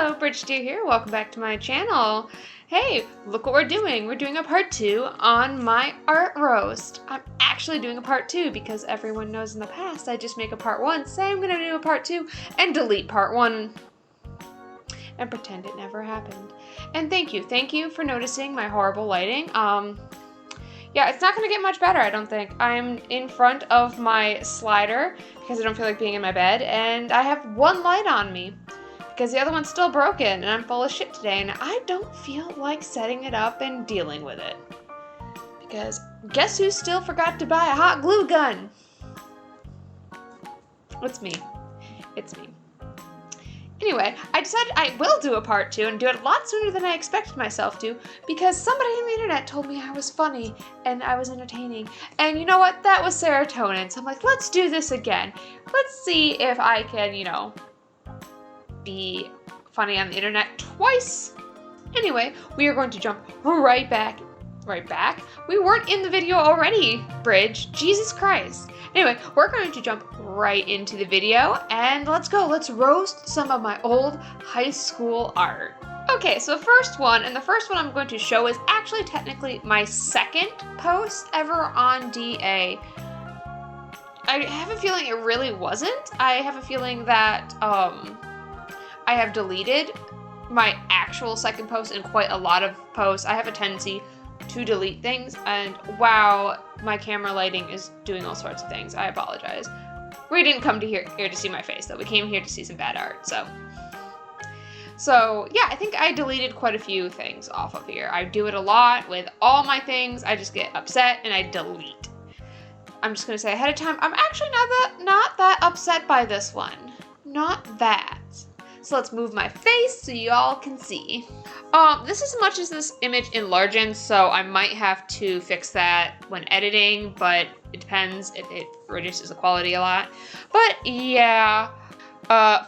Hello, Bridge Deer here. Welcome back to my channel. Hey, look what we're doing. We're doing a part 2 on my art roast. I'm actually doing a part 2 because everyone knows in the past I just make a part 1, say I'm gonna do a part 2, and delete part 1 and pretend it never happened. And thank you for noticing my horrible lighting. Yeah, it's not gonna get much better, I don't think. I'm in front of my slider because I don't feel like being in my bed, and I have one light on me because the other one's still broken and I'm full of shit today, and I don't feel like setting it up and dealing with it. Because guess who still forgot to buy a hot glue gun? It's me. It's me. Anyway, I decided I will do a part 2 and do it a lot sooner than I expected myself to, because somebody on the internet told me I was funny and I was entertaining. And you know what? That was serotonin. So I'm like, let's do this again. Let's see if I can, be funny on the internet twice. Anyway, we are going to jump right back. We weren't in the video already, Bridge. Jesus Christ. Anyway, we're going to jump right into the video and let's go. Let's roast some of my old high school art. Okay, so the first one I'm going to show is actually technically my second post ever on DA. I have a feeling it really wasn't. I have a feeling that I have deleted my actual second post in quite a lot of posts. I have a tendency to delete things, and wow, my camera lighting is doing all sorts of things. I apologize. We didn't come to here to see my face, though. We came here to see some bad art, so yeah, I think I deleted quite a few things off of here. I do it a lot with all my things. I just get upset and I delete. I'm just gonna say ahead of time, I'm actually not that upset by this one. Not that. So let's move my face so you all can see. This is as much as this image enlarges, so I might have to fix that when editing, but it depends if it reduces the quality a lot. But yeah,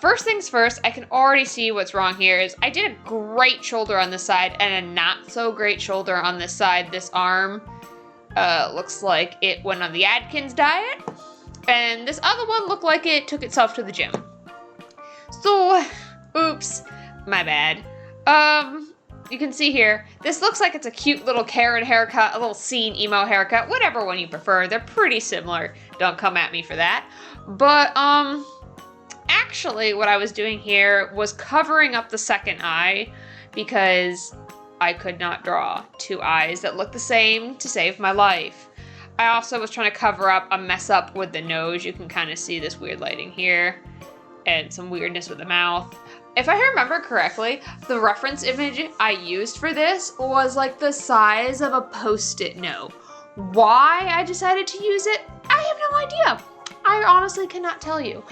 first things first, I can already see what's wrong here is I did a great shoulder on this side and a not so great shoulder on this side. This arm looks like it went on the Atkins diet, and this other one looked like it took itself to the gym. So, oops, my bad. You can see here, this looks like it's a cute little Karen haircut, a little scene emo haircut, whatever one you prefer. They're pretty similar. Don't come at me for that. But, actually what I was doing here was covering up the second eye because I could not draw two eyes that look the same to save my life. I also was trying to cover up a mess up with the nose. You can kind of see this weird lighting here and some weirdness with the mouth. If I remember correctly, the reference image I used for this was like the size of a Post-it note. Why I decided to use it, I have no idea. I honestly cannot tell you.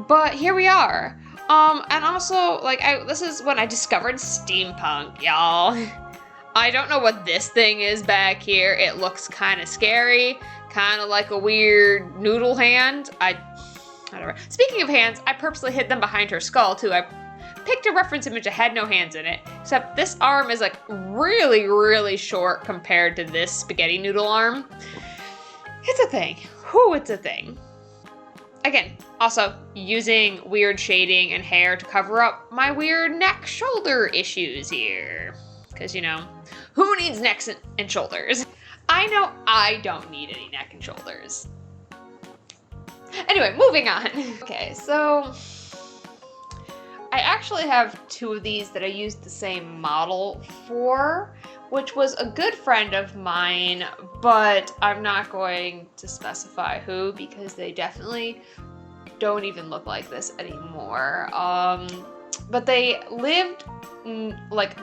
But here we are. And also, this is when I discovered steampunk, y'all. I don't know what this thing is back here. It looks kind of scary, kind of like a weird noodle hand. Whatever. Speaking of hands, I purposely hid them behind her skull too. I picked a reference image that had no hands in it, except this arm is like really, really short compared to this spaghetti noodle arm. It's a thing. Whew, it's a thing. Again, also using weird shading and hair to cover up my weird neck shoulder issues here. Because, who needs necks and shoulders? I know I don't need any neck and shoulders. Anyway, moving on. Okay, so I actually have two of these that I used the same model for, which was a good friend of mine, but I'm not going to specify who because they definitely don't even look like this anymore. But they lived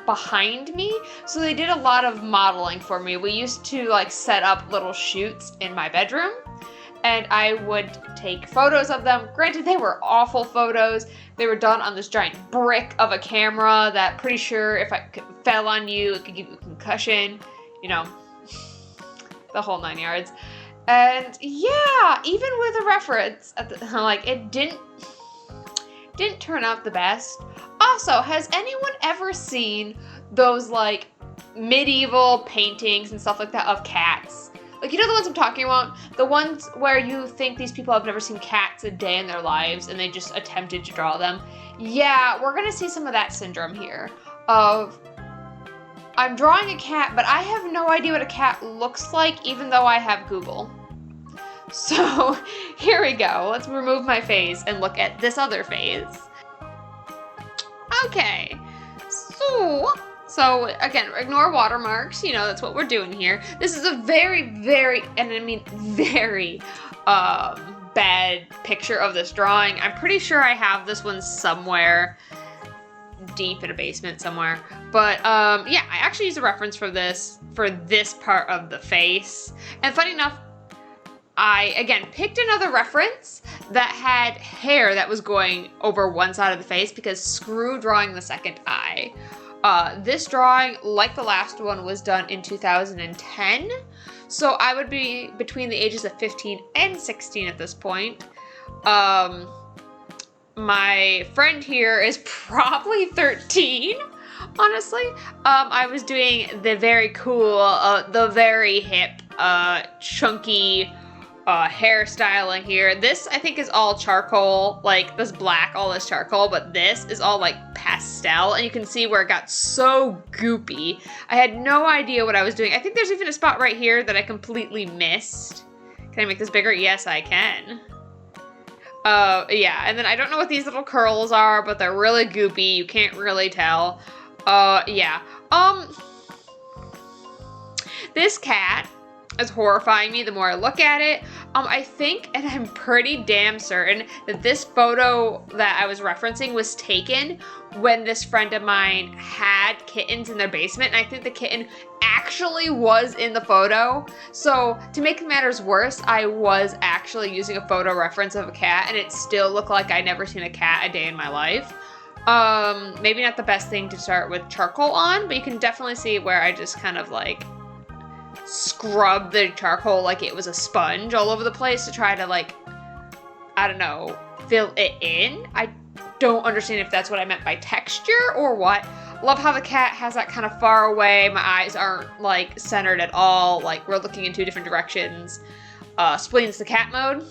behind me, so they did a lot of modeling for me. We used to set up little shoots in my bedroom, and I would take photos of them. Granted, they were awful photos. They were done on this giant brick of a camera that pretty sure if it fell on you, it could give you a concussion, the whole 9 yards. And yeah, even with a reference, it didn't turn out the best. Also, has anyone ever seen those medieval paintings and stuff like that of cats? Like, you know the ones I'm talking about? The ones where you think these people have never seen cats a day in their lives and they just attempted to draw them. Yeah, we're gonna see some of that syndrome here of I'm drawing a cat, but I have no idea what a cat looks like, even though I have Google. So here we go. Let's remove my face and look at this other face. Okay, so again, ignore watermarks, you know, that's what we're doing here. This is a very, very, and I mean very, bad picture of this drawing. I'm pretty sure I have this one somewhere deep in a basement somewhere. But, yeah, I actually used a reference for this part of the face. And funny enough, I, again, picked another reference that had hair that was going over one side of the face because screw drawing the second eye. This drawing, like the last one, was done in 2010. So I would be between the ages of 15 and 16 at this point. My friend here is probably 13, honestly. I was doing the very cool, the very hip, chunky, hairstyling here. This, I think, is all charcoal. Like, this black, all this charcoal, but this is all, like, pastel, and you can see where it got so goopy. I had no idea what I was doing. I think there's even a spot right here that I completely missed. Can I make this bigger? Yes, I can. Yeah, and then I don't know what these little curls are, but they're really goopy. You can't really tell. Yeah. This cat is horrifying me the more I look at it. I think, and I'm pretty damn certain, that this photo that I was referencing was taken when this friend of mine had kittens in their basement, and I think the kitten actually was in the photo. So, to make matters worse, I was actually using a photo reference of a cat, and it still looked like I'd never seen a cat a day in my life. Maybe not the best thing to start with charcoal on, but you can definitely see where I just kind of, like, scrub the charcoal like it was a sponge all over the place to try to, like, I don't know, fill it in. I don't understand if that's what I meant by texture or what. Love how the cat has that kind of far away. My eyes aren't, like, centered at all. Like, we're looking in two different directions. Spleen's the cat mode.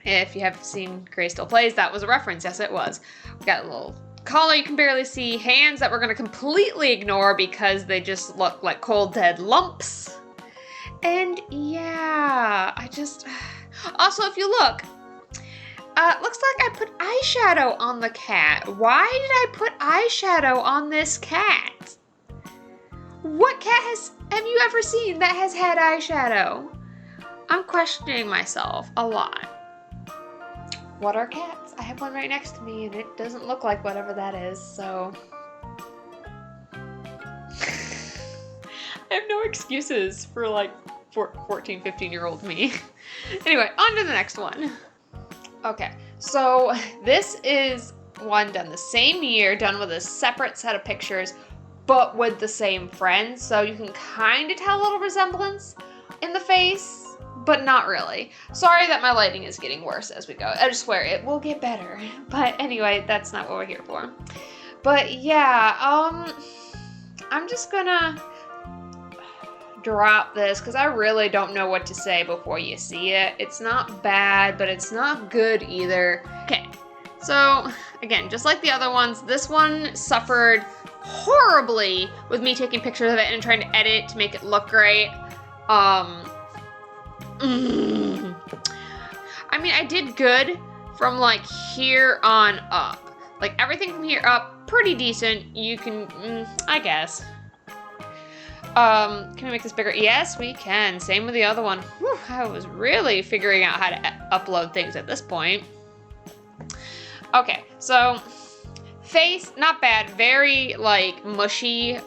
If you have seen Gray Still Plays, that was a reference. Yes, it was. We got a little collar you can barely see, hands that we're going to completely ignore because they just look like cold dead lumps. And yeah, also, if you look, looks like I put eyeshadow on the cat. Why did I put eyeshadow on this cat? What cat have you ever seen that has had eyeshadow? I'm questioning myself a lot. What are cats? I have one right next to me and it doesn't look like whatever that is, so. I have no excuses for, like, 14, 15-year-old me. Anyway, on to the next one. Okay, so this is one done the same year, done with a separate set of pictures, but with the same friends, so you can kind of tell a little resemblance in the face, but not really. Sorry that my lighting is getting worse as we go. I just swear it will get better. But anyway, that's not what we're here for. But yeah, I'm just gonna drop this because I really don't know what to say before you see it. It's not bad, but it's not good either. Okay, so again, just like the other ones, this one suffered horribly with me taking pictures of it and trying to edit to make it look great. I mean, I did good from, like, here on up. Like, everything from here up, pretty decent. You can, I guess. Can we make this bigger? Yes, we can. Same with the other one. Whew, I was really figuring out how to upload things at this point. Okay, so face, not bad. Very, like, mushy,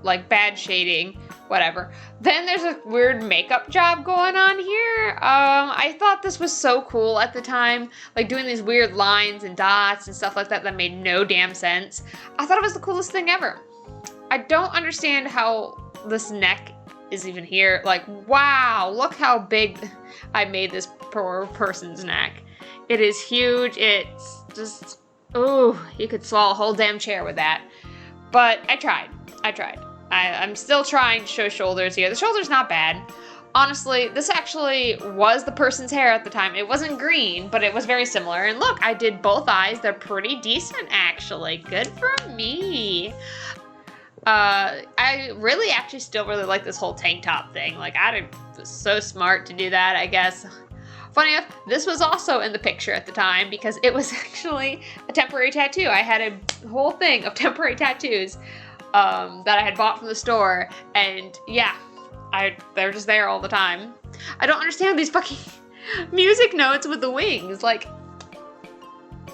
like, bad shading. Whatever. Then there's a weird makeup job going on here. I thought this was so cool at the time, like doing these weird lines and dots and stuff like that that made no damn sense. I thought it was the coolest thing ever. I don't understand how this neck is even here. Like, wow, look how big I made this poor person's neck. It is huge. It's just, ooh, you could swallow a whole damn chair with that. But I tried. I'm still trying to show shoulders here. The shoulder's not bad. Honestly, this actually was the person's hair at the time. It wasn't green, but it was very similar. And look, I did both eyes. They're pretty decent, actually. Good for me. I really actually still really like this whole tank top thing. Like, I was so smart to do that, I guess. Funny enough, this was also in the picture at the time because it was actually a temporary tattoo. I had a whole thing of temporary tattoos that I had bought from the store. And yeah, they're just there all the time. I don't understand these fucking music notes with the wings. Like,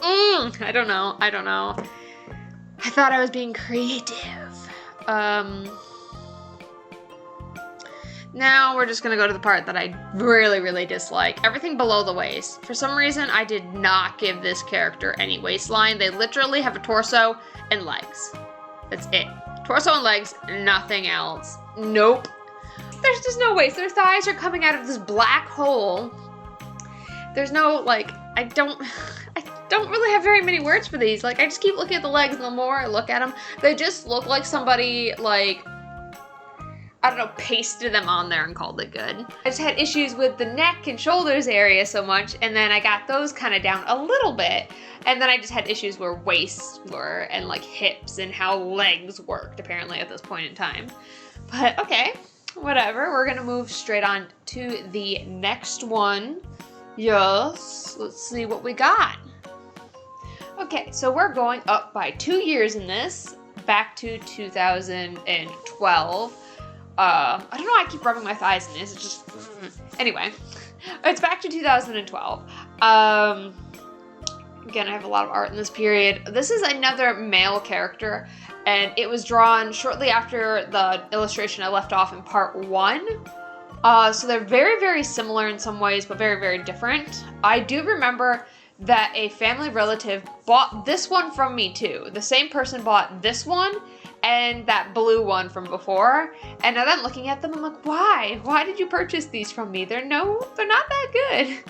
I don't know. I thought I was being creative. Now we're just gonna go to the part that I really, really dislike. Everything below the waist. For some reason, I did not give this character any waistline. They literally have a torso and legs. That's it. Torso and legs, nothing else. Nope. There's just no waist. Their thighs are coming out of this black hole. There's no, like, I don't really have very many words for these. Like, I just keep looking at the legs, and the more I look at them, they just look like somebody, like, I don't know, pasted them on there and called it good. I just had issues with the neck and shoulders area so much, and then I got those kind of down a little bit, and then I just had issues where waists were, and like hips, and how legs worked, apparently, at this point in time. But, okay, whatever. We're gonna move straight on to the next one. Yes, let's see what we got. Okay, so we're going up by 2 years in this, back to 2012. I don't know why I keep rubbing my thighs in this, it's just, anyway. It's back to 2012. Again, I have a lot of art in this period. This is another male character, and it was drawn shortly after the illustration I left off in part 1. So they're very, very similar in some ways, but very, very different. I do remember that a family relative bought this one from me too. The same person bought this one and that blue one from before. And now that I'm looking at them, I'm like, why? Why did you purchase these from me? They're not that good.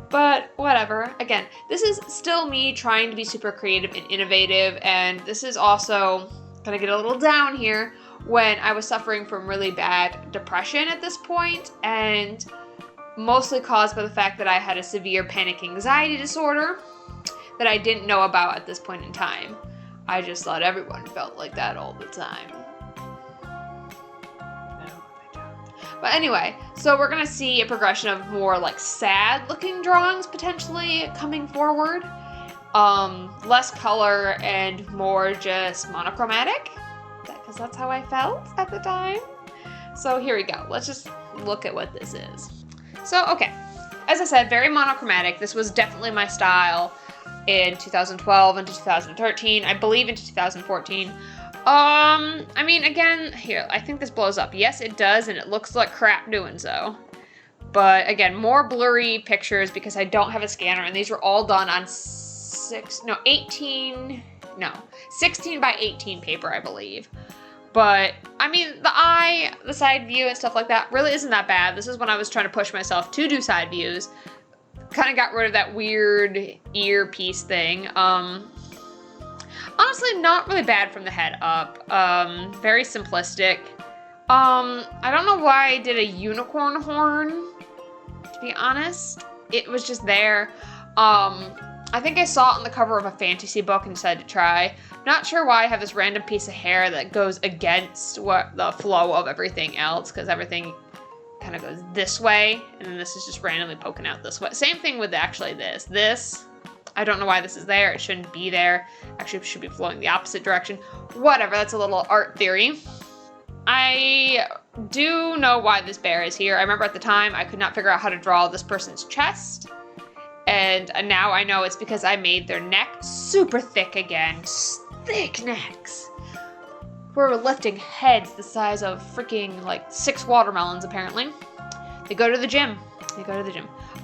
But whatever. Again, this is still me trying to be super creative and innovative, and this is also gonna get a little down here when I was suffering from really bad depression at this point, and mostly caused by the fact that I had a severe panic anxiety disorder that I didn't know about at this point in time. I just thought everyone felt like that all the time. But anyway, so we're gonna see a progression of more like sad looking drawings potentially coming forward. Less color and more just monochromatic, because that's how I felt at the time. So here we go. Let's just look at what this is. So, okay, as I said, very monochromatic. This was definitely my style in 2012 into 2013, I believe into 2014. I mean, again, here, I think this blows up. Yes, it does, and it looks like crap doing so. But again, more blurry pictures because I don't have a scanner, and these were all done on 16 by 18 paper, I believe. But, I mean, the side view and stuff like that really isn't that bad. This is when I was trying to push myself to do side views. Kind of got rid of that weird earpiece thing. Honestly, not really bad from the head up. Very simplistic. I don't know why I did a unicorn horn, to be honest. It was just there. I think I saw it on the cover of a fantasy book and decided to try. Not sure why I have this random piece of hair that goes against what the flow of everything else, because everything kind of goes this way, and then this is just randomly poking out this way. Same thing with actually this. This, I don't know why this is there. It shouldn't be there. Actually, it should be flowing the opposite direction. Whatever, that's a little art theory. I do know why this bear is here. I remember at the time I could not figure out how to draw this person's chest. And now I know it's because I made their neck super thick again. Thick necks. We're lifting heads the size of freaking like 6 watermelons apparently. They go to the gym.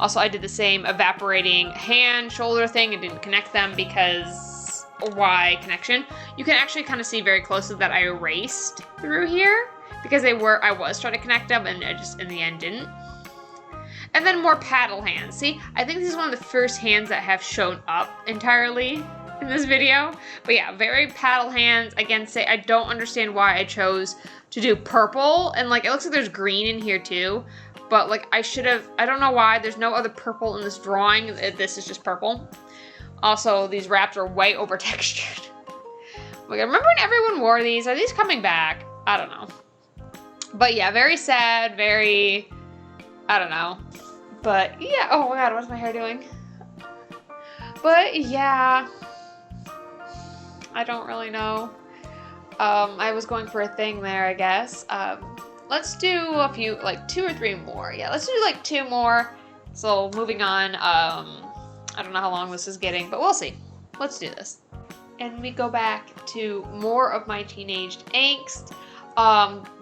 Also, I did the same evaporating hand, shoulder thing and didn't connect them because why connection? You can actually kind of see very closely that I erased through here because I was trying to connect them and I just in the end didn't. And then more paddle hands. See, I think this is one of the first hands that have shown up entirely in this video. But yeah, very paddle hands. Again, I don't understand why I chose to do purple. And like, it looks like there's green in here too. but like I should have, I don't know why, there's no other purple in this drawing. This is just purple. Also, these wraps are way over textured. Like, I remember when everyone wore these. Are these coming back? I don't know. But yeah, very sad, very, I don't know. But yeah, oh my god, what's my hair doing? But yeah, I don't really know. I was going for a thing there, I guess. Let's do a few, like 2 or 3 more. Yeah, let's do like 2 more. So moving on, I don't know how long this is getting, but we'll see. Let's do this. And we go back to more of my teenage angst.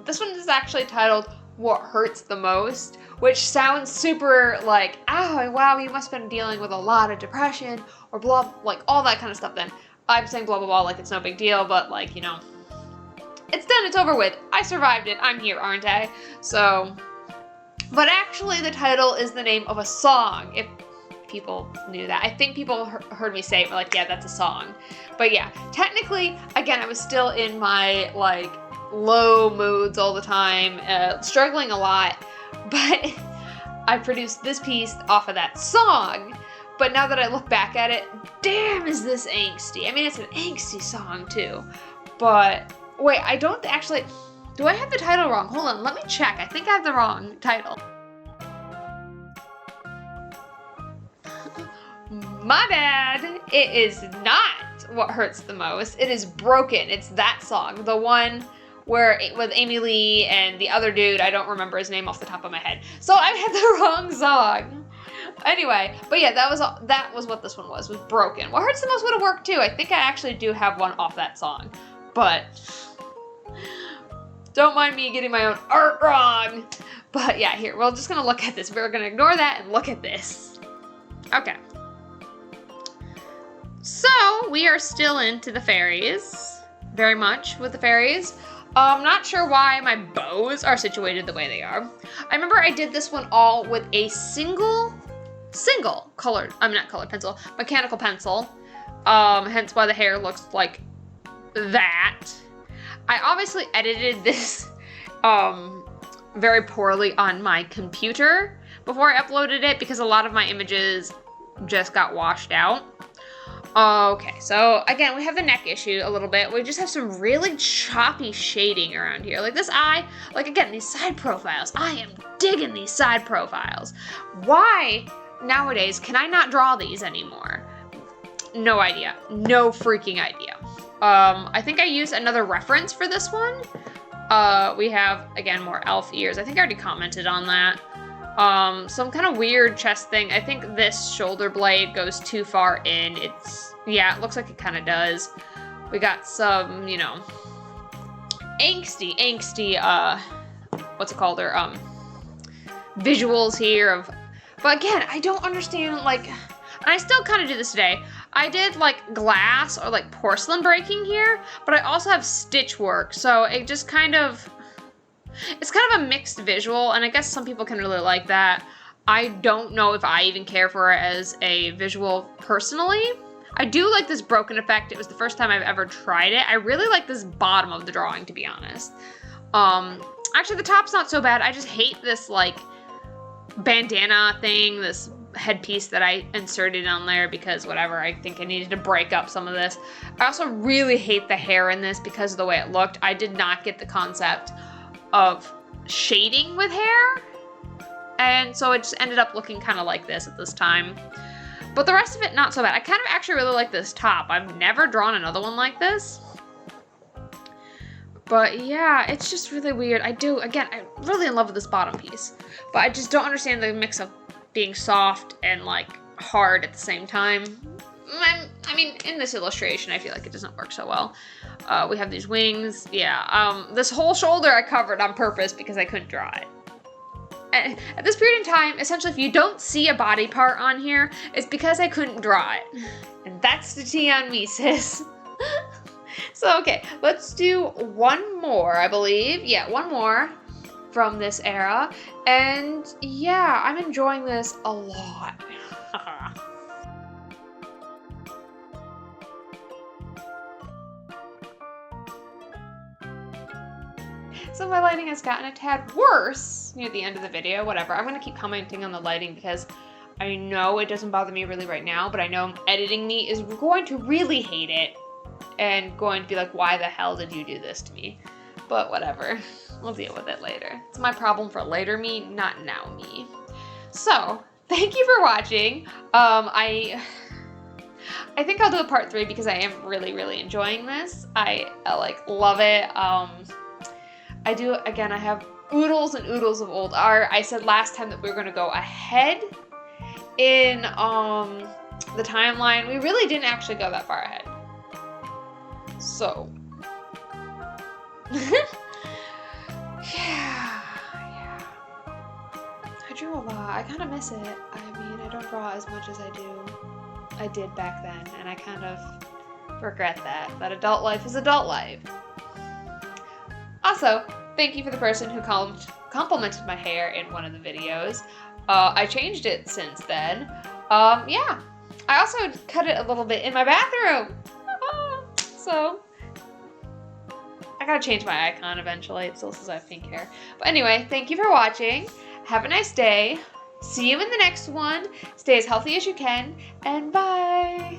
This one is actually titled What Hurts the Most, which sounds super like, oh, wow, you must have been dealing with a lot of depression or blah, like all that kind of stuff then. I'm saying blah, blah, blah, like it's no big deal, but like, you know, it's done, it's over with. I survived it. I'm here, aren't I? So, but actually the title is the name of a song, if people knew that. I think people heard me say it, but like, yeah, that's a song. But yeah, technically, again, I was still in my like low moods all the time, struggling a lot, but I produced this piece off of that song. But now that I look back at it, damn, is this angsty. I mean, it's an angsty song too, but wait, I don't actually, do I have the title wrong? Hold on, let me check. I think I have the wrong title. My bad. It is not What Hurts the Most. It is Broken. It's that song. The one where with Amy Lee and the other dude, I don't remember his name off the top of my head. So I had the wrong song. Anyway, but yeah, that was what this one was Broken. What Hurts the Most would have worked too. I think I actually do have one off that song. But don't mind me getting my own art wrong. But yeah, here, we're just gonna look at this. We're gonna ignore that and look at this. Okay. So, we are still into the fairies. Very much with the fairies. I'm not sure why my bows are situated the way they are. I remember I did this one all with a single colored, not colored pencil, mechanical pencil. Hence why the hair looks like that. I obviously edited this very poorly on my computer before I uploaded it because a lot of my images just got washed out. Okay, so again, we have the neck issue a little bit. We just have some really choppy shading around here. Like this eye, like again, these side profiles. I am digging these side profiles. Why nowadays can I not draw these anymore? No idea. No freaking idea. I think I used another reference for this one. We have, again, more elf ears. I think I already commented on that. Some kind of weird chest thing. I think this shoulder blade goes too far in. Yeah, it looks like it kind of does. We got some, you know, angsty, what's it called, or, visuals here but again, I don't understand, like, and I still kind of do this today. I did, like, glass or, like, porcelain breaking here, but I also have stitch work, so it just kind of, it's kind of a mixed visual, and I guess some people can really like that. I don't know if I even care for it as a visual personally. I do like this broken effect. It was the first time I've ever tried it. I really like this bottom of the drawing, to be honest. Actually, the top's not so bad. I just hate this, like, bandana thing, this headpiece that I inserted on there because whatever, I think I needed to break up some of this. I also really hate the hair in this because of the way it looked. I did not get the concept of shading with hair, and so it just ended up looking kind of like this at this time. But the rest of it, not so bad. I kind of actually really like this top. I've never drawn another one like this. But yeah, it's just really weird. I'm really in love with this bottom piece. But I just don't understand the mix of being soft and like hard at the same time. I mean, in this illustration, I feel like it doesn't work so well. We have these wings. Yeah, this whole shoulder I covered on purpose because I couldn't draw it. At this period in time, essentially, if you don't see a body part on here, it's because I couldn't draw it. And that's the tea on me, sis. So, okay, let's do one more, I believe. Yeah, one more from this era. And yeah, I'm enjoying this a lot. So my lighting has gotten a tad worse near the end of the video, whatever. I'm going to keep commenting on the lighting because I know it doesn't bother me really right now, but I know editing me is going to really hate it and going to be like, why the hell did you do this to me? But whatever, we'll deal with it later. It's my problem for later me, not now me. So, thank you for watching. I think I'll do a part 3 because I am really, really enjoying this. I like love it. I do, again, I have oodles and oodles of old art. I said last time that we were gonna go ahead in the timeline. We really didn't actually go that far ahead. So, yeah. I drew a lot. I kind of miss it. I mean, I don't draw as much as I did back then, and I kind of regret that. That adult life is adult life. Also, thank you for the person who complimented my hair in one of the videos. I changed it since then. Yeah. I also cut it a little bit in my bathroom. So, I gotta change my icon eventually. It still says I have pink hair. But anyway, thank you for watching. Have a nice day. See you in the next one. Stay as healthy as you can, and bye.